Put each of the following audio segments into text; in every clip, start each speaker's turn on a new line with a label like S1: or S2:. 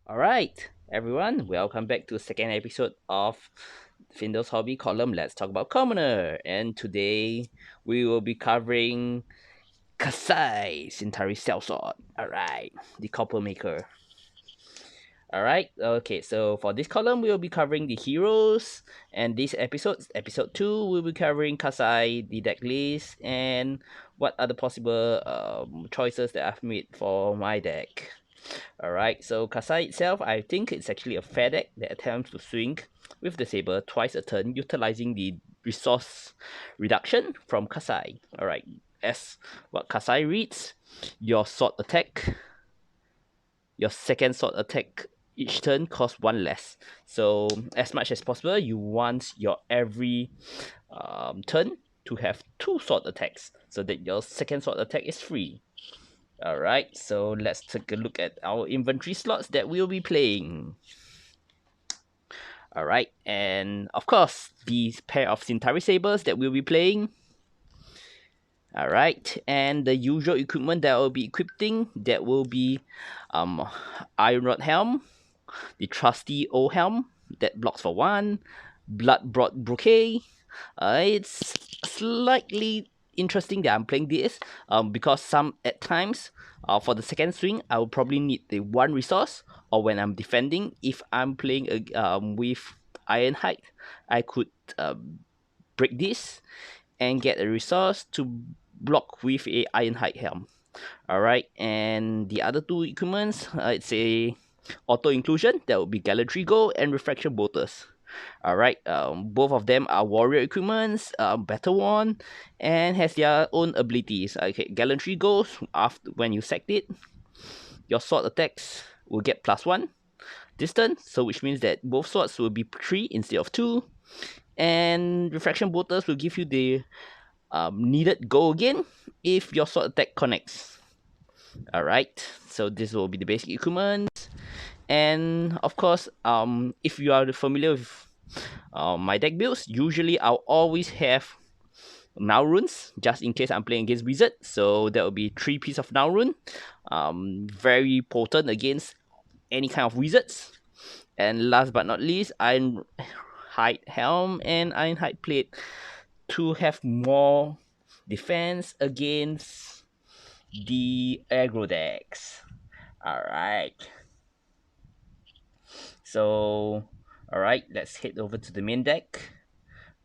S1: Alright, everyone, welcome back to the second episode of Findel's Hobby column. Let's talk about Commoner. And today we will be covering Kassai Centauri Sellsword. Alright, the copper maker. Alright, okay, so for this column we will be covering the heroes, and this episode 2, we'll be covering Kassai, the deck list, and what are the possible choices that I've made for my deck. Alright, so Kassai itself, I think it's actually a fair deck that attempts to swing with the saber twice a turn, utilizing the resource reduction from Kassai. Alright, as what Kassai reads, your sword attack, your second sword attack each turn costs one less. So as much as possible, you want your every turn to have two sword attacks, so that your second sword attack is free. Alright, so let's take a look at our inventory slots that we'll be playing. Alright, and of course, these pair of Centauri Sabers that we'll be playing. Alright, and the usual equipment that I'll be equipping, that will be Iron Rod Helm, the trusty old helm that blocks for 1, Blood Brought Bouquet. It's slightly interesting that I'm playing this because at times for the second swing I will probably need the one resource, or when I'm defending, if I'm playing with Ironhide, I could break this and get a resource to block with a Ironhide helm. Alright, and the other two equipments, it's a auto inclusion that will be Gallantry Go and Refraction Bolters. Alright, both of them are warrior equipments, battle worn, and has their own abilities. Okay, Gallantry goes after when you sacked it, your sword attacks will get +1 distance, so which means that both swords will be 3 instead of 2, and Refraction Bolters will give you the needed go again if your sword attack connects. Alright, so this will be the basic equipment. And of course, if you are familiar with my deck builds, usually I'll always have Now runes just in case I'm playing against Wizard. So that will be 3 pieces of Now rune. Very potent against any kind of wizards. And last but not least, Ironhide Helm and Ironhide Plate to have more defense against the aggro decks. Alright. So, alright, let's head over to the main deck.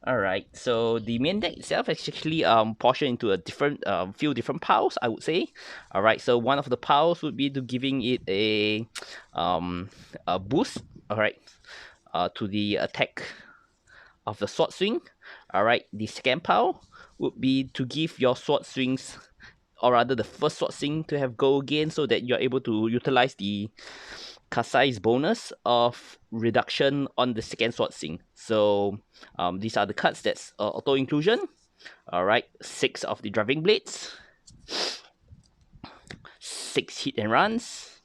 S1: Alright, so the main deck itself is actually portioned into a different few different piles, I would say. Alright, so one of the piles would be to giving it a boost, alright, to the attack of the sword swing. Alright, the second pile would be to give your sword swings, or rather the first sword swing, to have go again, so that you're able to utilize the Kassai's bonus of reduction on the second sword swing. So these are the cards that's auto inclusion. Alright, 6 of the driving blades, 6 hit and runs,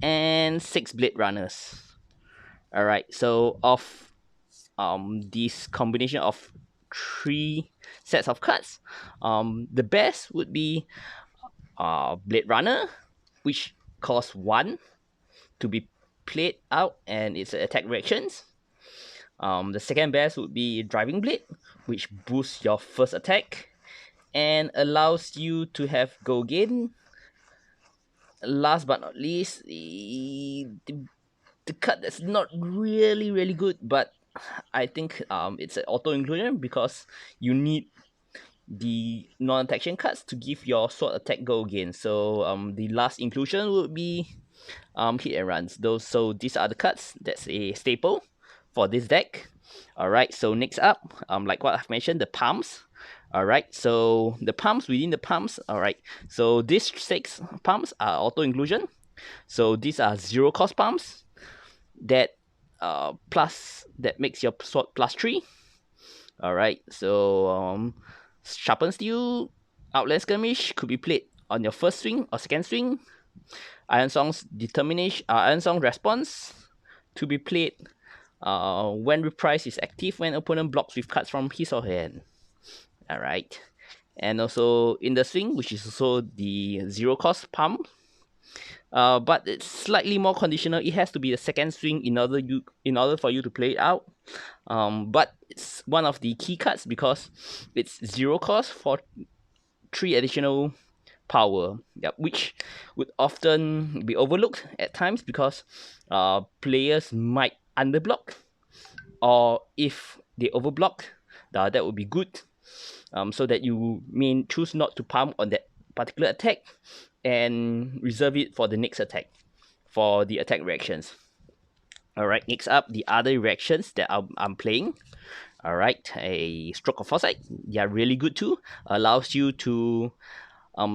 S1: and 6 blade runners. Alright, so of this combination of 3 sets of cards, the best would be Blade Runner, which costs 1 to be played out, and its attack reactions. The second best would be Driving Blade, which boosts your first attack and allows you to have go again. Last but not least, the card that's not really good, but I think it's an auto inclusion because you need the non-attack cards to give your sword attack go again. So the last inclusion would be hit and runs. So these are the cards that's a staple for this deck. Alright, so next up, like what I've mentioned, the palms. Alright, so the palms within the palms. Alright, so these 6 palms are auto inclusion. So these are 0 cost palms that that makes your sword +3. Alright, so Sharpened Steel, Outland Skirmish could be played on your first swing or second swing. Iron Song's Iron Song Response to be played when Reprise is active when opponent blocks with cards from his or her hand. Alright. And also in the swing, which is also the 0 cost palm, But it's slightly more conditional. It has to be the second swing in order for you to play it out. But it's one of the key cards because it's 0 cost for 3 additional power. Yep, which would often be overlooked at times because players might underblock, or if they overblock, that would be good. So that you may choose not to pump on that particular attack and reserve it for the next attack for the attack reactions. Alright, next up, the other reactions that I'm playing. Alright, a Stroke of Foresight. They are really good too. Allows you to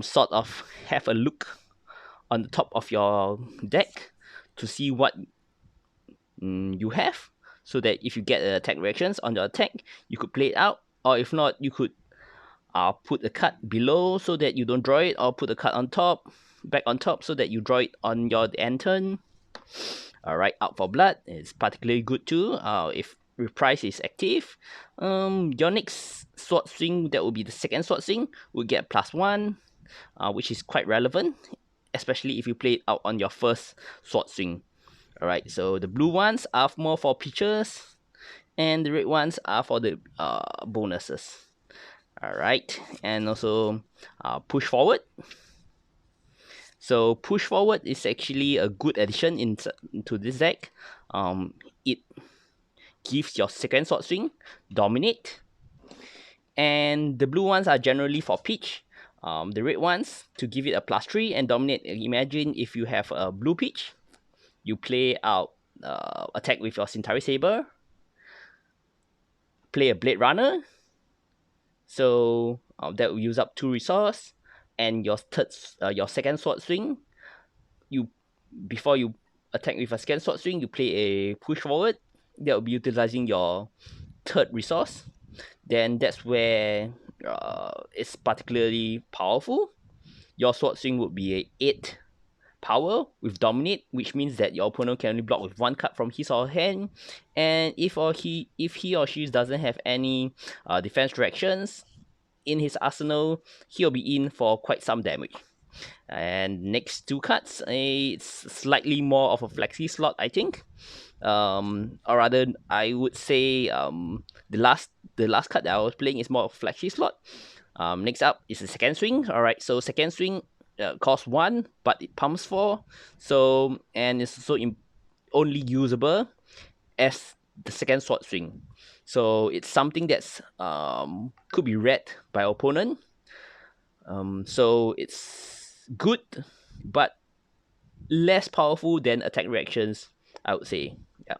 S1: sort of have a look on the top of your deck to see what you have, so that if you get attack reactions on your attack, you could play it out, or if not, you could put a card below so that you don't draw it, or put a card on top, back on top, so that you draw it on your end turn. Alright, Out for Blood is particularly good too. If Reprise is active, your next sword swing, that will be the second sword swing, will get +1, which is quite relevant, especially if you play it out on your first sword swing. Alright, so the blue ones are more for pitchers, and the red ones are for the bonuses. Alright, and also Push Forward. So Push Forward is actually a good addition into this deck. It gives your second sword swing Dominate, and the blue ones are generally for pitch. The red ones to give it a +3 and Dominate. Imagine if you have a blue pitch, you play out attack with your Centauri Saber, play a Blade Runner, so that will use up 2 resource, and your second sword swing, before you attack with a second sword swing, you play a Push Forward. That will be utilizing your third resource. Then that's where it's particularly powerful. Your sword swing would be a 8 power with Dominate, which means that your opponent can only block with 1 card from his or her hand, and if he or she doesn't have any defense reactions in his arsenal, he'll be in for quite some damage. And next 2 cards, it's slightly more of a flexi slot, I think. Or rather, I would say the last card that I was playing is more of a flexi slot. Next up is the second swing. Alright, so second swing costs 1, but it pumps 4. So, and it's also only usable as the second sword swing. So it's something that's could be read by opponent. So it's good, but less powerful than attack reactions, I would say. Yeah.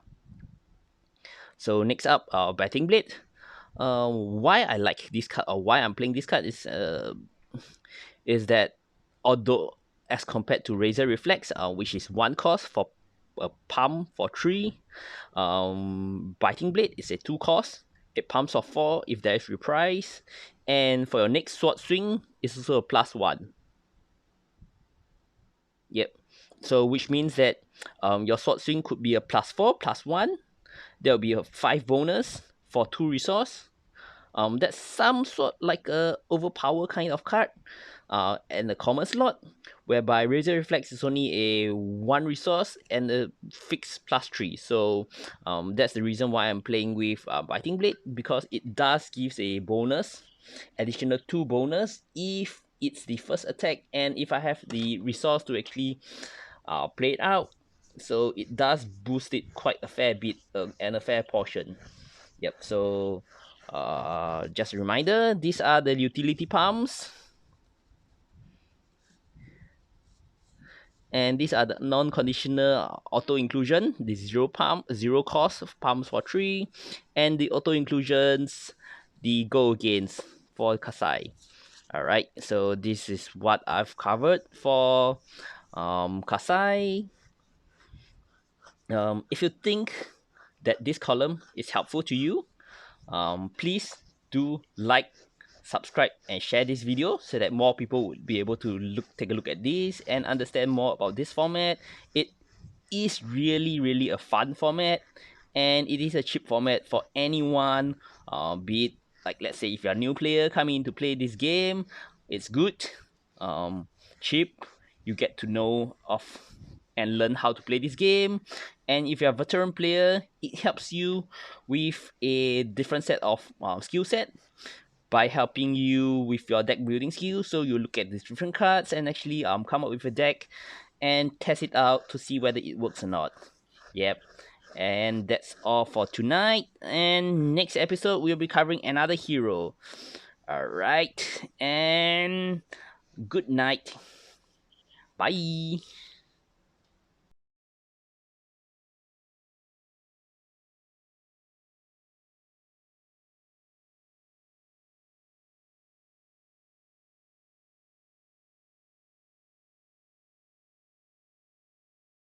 S1: So next up, Batting Blade. Why I like this card, or why I'm playing this card, is that although as compared to Razor Reflex, which is 1 cost for a pump for 3, Biting Blade is a 2 cost. It pumps for 4 if there is reprise, and for your next sword swing, it's also a +1. Yep. So which means that your sword swing could be a +4, +1. There will be a 5 bonus for 2 resource. That's some sort like a overpower kind of card, and a common slot, whereby Razor Reflex is only a 1 resource and a fixed +3. So that's the reason why I'm playing with Biting Blade, because it does gives a bonus, additional 2 bonus if it's the first attack, and if I have the resource to actually play it out. So it does boost it quite a fair bit, and a fair portion. Yep, so just a reminder, these are the utility pumps, and these are the non-conditional auto inclusion, the 0 cost pumps for 3, and the auto inclusions, the go against for Kassai. Alright, so this is what I've covered for Kassai. If you think that this column is helpful to you, please do like, subscribe, and share this video so that more people would be able to take a look at this and understand more about this format. It is really a fun format, and it is a cheap format for anyone, be it, like, let's say if you're a new player coming in to play this game, it's good, cheap, you get to know of and learn how to play this game. And if you're a veteran player, it helps you with a different set of skill set by helping you with your deck building skills. So you look at these different cards and actually come up with a deck and test it out to see whether it works or not. Yep. And that's all for tonight. And next episode we'll be covering another hero. Alright. And good night. Bye.